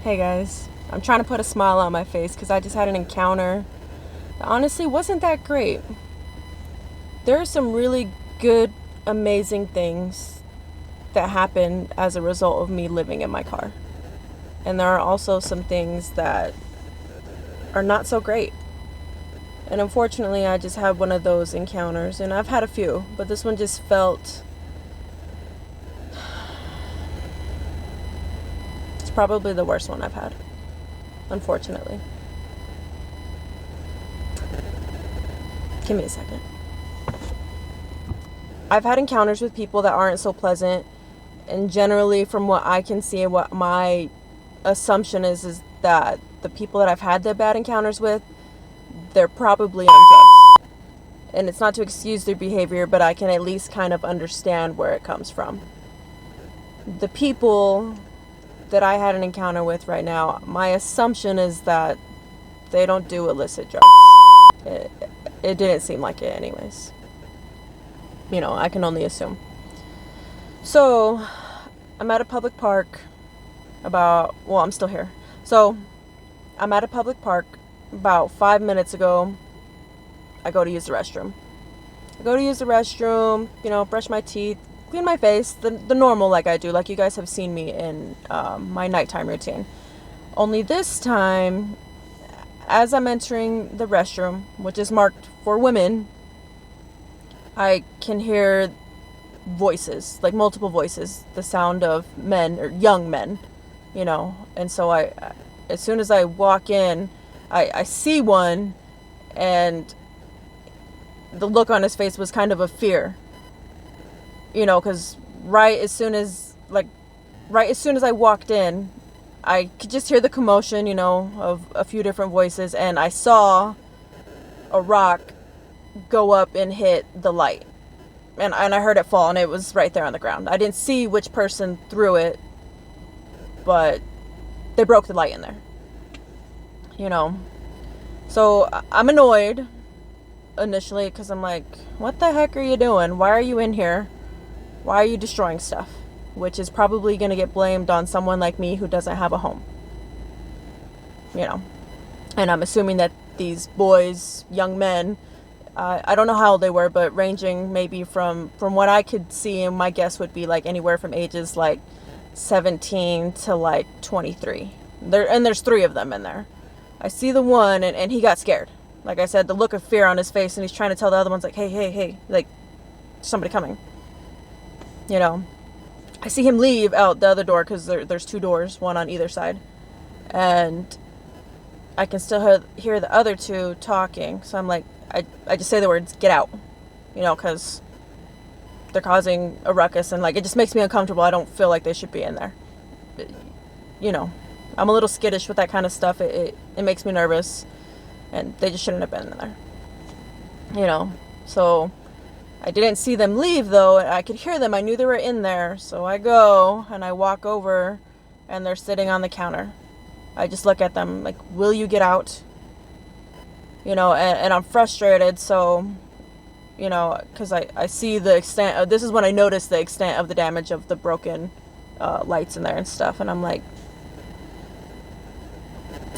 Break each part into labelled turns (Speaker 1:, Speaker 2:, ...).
Speaker 1: Hey guys, I'm trying to put a smile on my face because I just had an encounter that honestly wasn't that great. There are some really good, amazing things that happen as a result of me living in my car. And there are also some things that are not so great. And unfortunately, I just had one of those encounters, and I've had a few, but this one just felt. It's probably the worst one I've had, unfortunately. Give me a second. I've had encounters with people that aren't so pleasant, and generally, from what I can see and what my assumption is that the people that I've had the bad encounters with, they're probably on drugs. And it's not to excuse their behavior, but I can at least kind of understand where it comes from. The people that I had an encounter with right now, my assumption is that they don't do illicit drugs. It didn't seem like it anyways. I can only assume. So, I'm at a public park I'm still here. So, I'm at a public park about 5 minutes ago. I go to use the restroom. Brush my teeth, clean my face, the normal like I do, like you guys have seen me in my nighttime routine. Only this time, as I'm entering the restroom, which is marked for women, I can hear voices, like multiple voices, the sound of men or young men, and so as soon as I walk in, I see one, and the look on his face was kind of a fear, because right as soon as I walked in, I could just hear the commotion, of a few different voices, and I saw a rock go up and hit the light. And I heard it fall, and it was right there on the ground. I didn't see which person threw it, but they broke the light in there. So I'm annoyed initially because I'm like, what the heck are you doing? Why are you in here? Why are you destroying stuff? Which is probably going to get blamed on someone like me who doesn't have a home. And I'm assuming that these boys, young men, I don't know how old they were, but ranging maybe from what I could see, and my guess would be like anywhere from ages like 17 to like 23. There's 3 of them in there. I see the one, and he got scared. Like I said, the look of fear on his face, and he's trying to tell the other ones like, hey, like somebody coming. I see him leave out the other door because there's 2 doors, one on either side, and I can still hear the other 2 talking. So I'm like, I just say the words, get out, because they're causing a ruckus, and like it just makes me uncomfortable. I don't feel like they should be in there. I'm a little skittish with that kind of stuff. It makes me nervous, and they just shouldn't have been in there. So I didn't see them leave though. I could hear them. I knew they were in there. So I go and I walk over, and they're sitting on the counter. I just look at them like, will you get out? And I'm frustrated, so, because I see the extent of, this is when I notice the extent of the damage of the broken lights in there and stuff, and I'm like,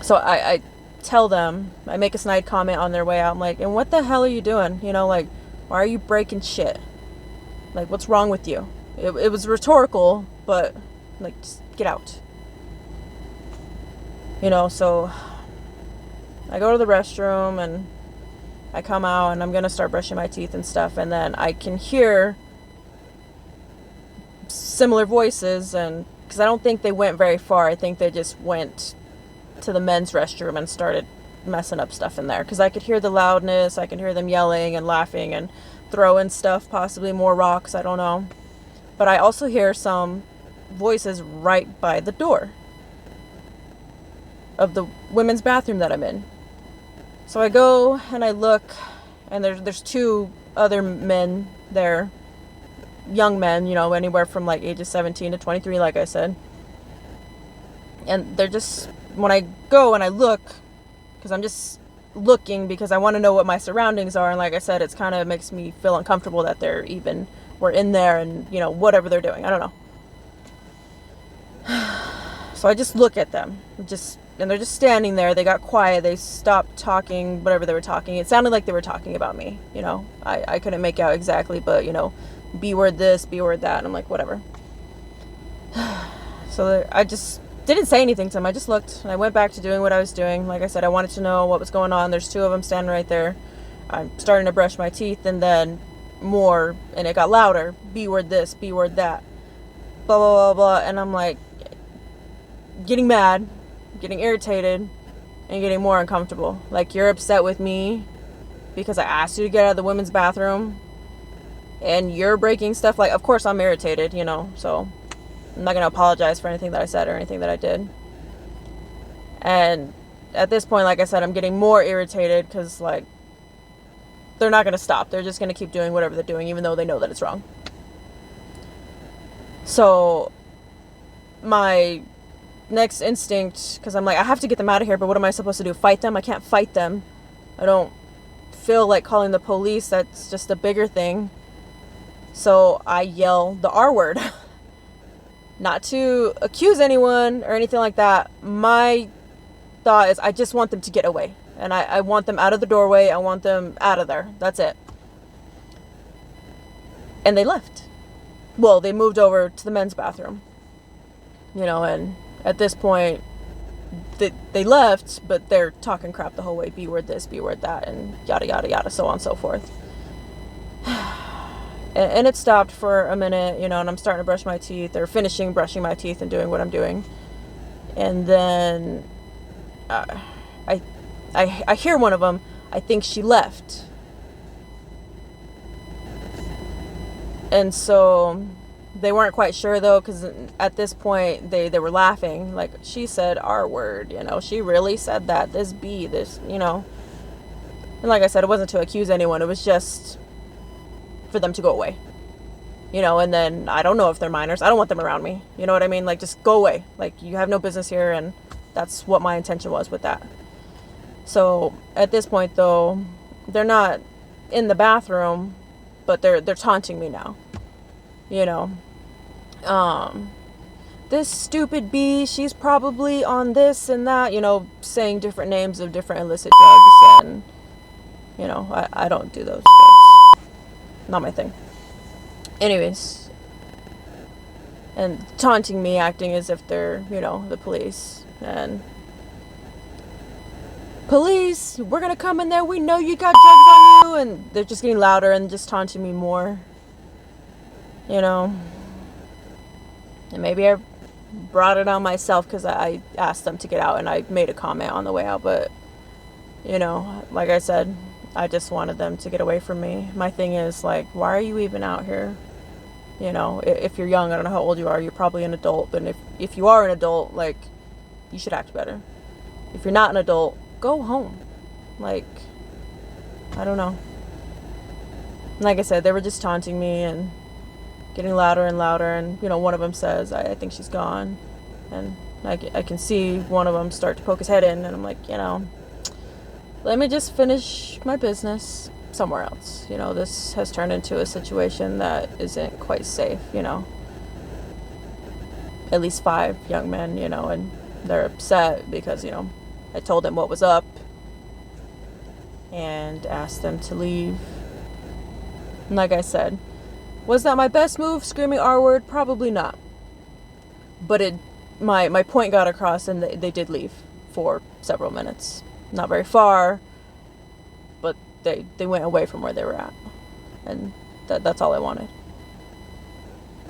Speaker 1: so I tell them, I make a snide comment on their way out, I'm like, and what the hell are you doing? Like, why are you breaking shit? Like, what's wrong with you? It was rhetorical, but, like, just get out. So I go to the restroom, and I come out, and I'm going to start brushing my teeth and stuff, and then I can hear similar voices, and because I don't think they went very far. I think they just went to the men's restroom and started messing up stuff in there, because I could hear the loudness. I can hear them yelling and laughing and throwing stuff, possibly more rocks, I don't know. But I also hear some voices right by the door of the women's bathroom that I'm in. So I go and I look, and there's 2 other men there, young men, anywhere from like ages 17 to 23, like I said. And they're just, when I go and I look, because I'm just looking because I want to know what my surroundings are, and like I said, it's kind of makes me feel uncomfortable that we're in there and, whatever they're doing, I don't know. So I just look at them, and they're just standing there. They got quiet. They stopped talking, whatever they were talking. It sounded like they were talking about me, you know. I couldn't make out exactly, but, you know, B word this, B word that. And I'm like, whatever. So I just didn't say anything to them. I just looked, and I went back to doing what I was doing. Like I said, I wanted to know what was going on. There's 2 of them standing right there. I'm starting to brush my teeth, and then more, and it got louder. B word this, B word that. Blah, blah, blah, blah. And I'm like, getting mad, getting irritated, and getting more uncomfortable. Like, you're upset with me because I asked you to get out of the women's bathroom, and you're breaking stuff. Like, of course I'm irritated, you know, so I'm not going to apologize for anything that I said or anything that I did. And at this point, like I said, I'm getting more irritated because, like, they're not going to stop. They're just going to keep doing whatever they're doing, even though they know that it's wrong. So my next instinct, because I'm like, I have to get them out of here, but what am I supposed to do? Fight them? I can't fight them. I don't feel like calling the police. That's just a bigger thing. So I yell the R word. Not to accuse anyone or anything like that. My thought is I just want them to get away. And I want them out of the doorway. I want them out of there. That's it. And they left. Well, they moved over to the men's bathroom. You know, and at this point, they left, but they're talking crap the whole way. B word this, B word that, and yada, yada, yada, so on and so forth. And it stopped for a minute, you know, and I'm starting to brush my teeth, or finishing brushing my teeth and doing what I'm doing. And then I hear one of them. I think she left. And so they weren't quite sure, though, because at this point they were laughing. Like, she said R word, you know, she really said that, this B, this, you know. And like I said, it wasn't to accuse anyone. It was just for them to go away, you know. And then I don't know if they're minors. I don't want them around me, you know what I mean? Like, just go away. Like, you have no business here. And that's what my intention was with that. So at this point, though, they're not in the bathroom, but they're taunting me now, you know. This stupid B, she's probably on this and that, you know, saying different names of different illicit drugs. And, you know, I don't do those drugs. Not my thing. Anyways. And taunting me, acting as if they're, you know, the police. And, police, we're gonna come in there, we know you got drugs on you. And they're just getting louder and just taunting me more. You know. And maybe I brought it on myself because I asked them to get out and I made a comment on the way out. But, you know, like I said, I just wanted them to get away from me. My thing is, like, why are you even out here? You know, if you're young, I don't know how old you are, you're probably an adult. But if you are an adult, like, you should act better. If you're not an adult, go home. Like, I don't know. Like I said, they were just taunting me and getting louder and louder. And, you know, one of them says, I think she's gone. And I can see one of them start to poke his head in. And I'm like, you know, let me just finish my business somewhere else. You know, this has turned into a situation that isn't quite safe, you know. At least 5 young men, you know, and they're upset because, you know, I told them what was up and asked them to leave. And like I said, was that my best move, screaming R word? Probably not. But my point got across, and they did leave for several minutes. Not very far, but they went away from where they were at. And that's all I wanted.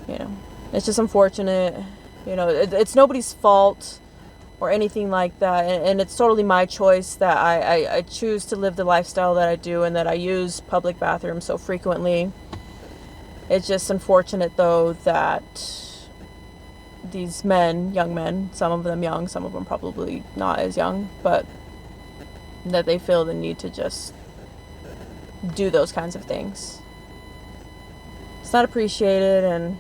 Speaker 1: You know, it's just unfortunate. You know, it's nobody's fault or anything like that. And it's totally my choice that I choose to live the lifestyle that I do and that I use public bathrooms so frequently. It's just unfortunate, though, that these men, young men, some of them young, some of them probably not as young, but that they feel the need to just do those kinds of things. It's not appreciated, and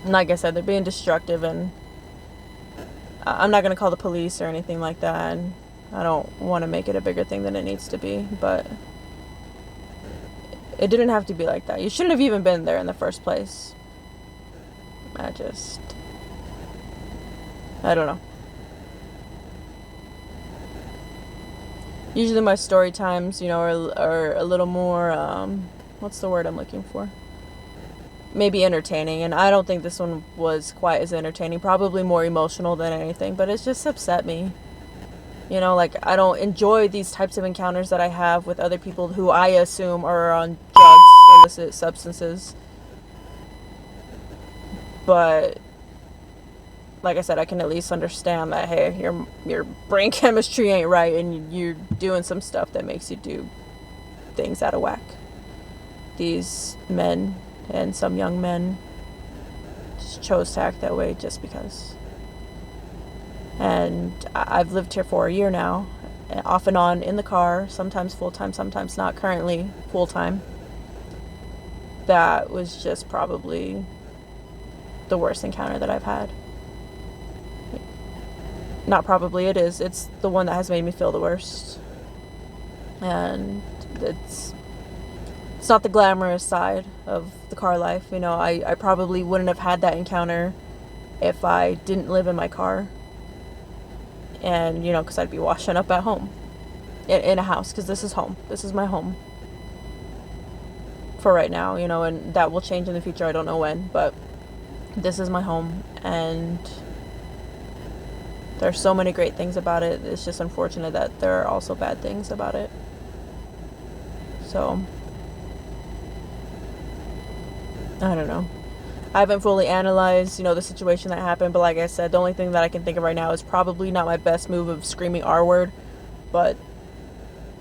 Speaker 1: like I said, they're being destructive, and I'm not going to call the police or anything like that, and I don't want to make it a bigger thing than it needs to be, but it didn't have to be like that. You shouldn't have even been there in the first place. I don't know. Usually my story times, are a little more, what's the word I'm looking for? Maybe entertaining, and I don't think this one was quite as entertaining. Probably more emotional than anything, but it just upset me. Like, I don't enjoy these types of encounters that I have with other people who I assume are on drugs, illicit substances. But like I said, I can at least understand that, hey, your brain chemistry ain't right, and you're doing some stuff that makes you do things out of whack. These men and some young men just chose to act that way just because. And I've lived here for a year now, off and on in the car, sometimes full-time, sometimes not, currently full-time. That was just probably the worst encounter that I've had. Not probably, it is. It's the one that has made me feel the worst. And it's not the glamorous side of the car life. I probably wouldn't have had that encounter if I didn't live in my car. And, because I'd be washing up at home. In a house, because this is home. This is my home. For right now, and that will change in the future. I don't know when, but this is my home. And there's so many great things about it. It's just unfortunate that there are also bad things about it. So, I don't know. I haven't fully analyzed, the situation that happened, but like I said, the only thing that I can think of right now is probably not my best move of screaming R word, but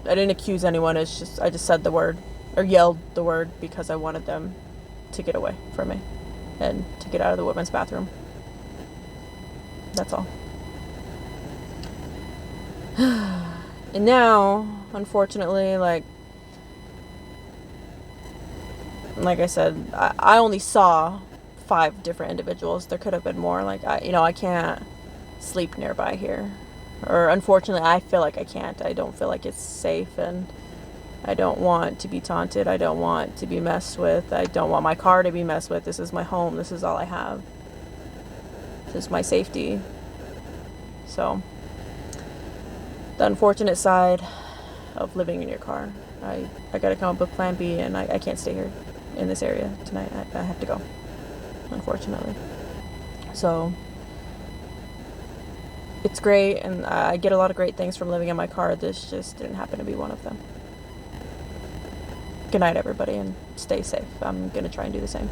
Speaker 1: I didn't accuse anyone. It's just, I just said the word, or yelled the word, because I wanted them to get away from me and to get out of the women's bathroom. That's all. And now, unfortunately, like I said, I only saw 5 different individuals. There could have been more. Like, I can't sleep nearby here. Or, unfortunately, I feel like I can't. I don't feel like it's safe, and I don't want to be taunted. I don't want to be messed with. I don't want my car to be messed with. This is my home. This is all I have. This is my safety. So, the unfortunate side of living in your car. I gotta come up with plan B, and I can't stay here in this area tonight. I have to go, unfortunately. So, it's great, and I get a lot of great things from living in my car. This just didn't happen to be one of them. Good night, everybody, and stay safe. I'm gonna try and do the same.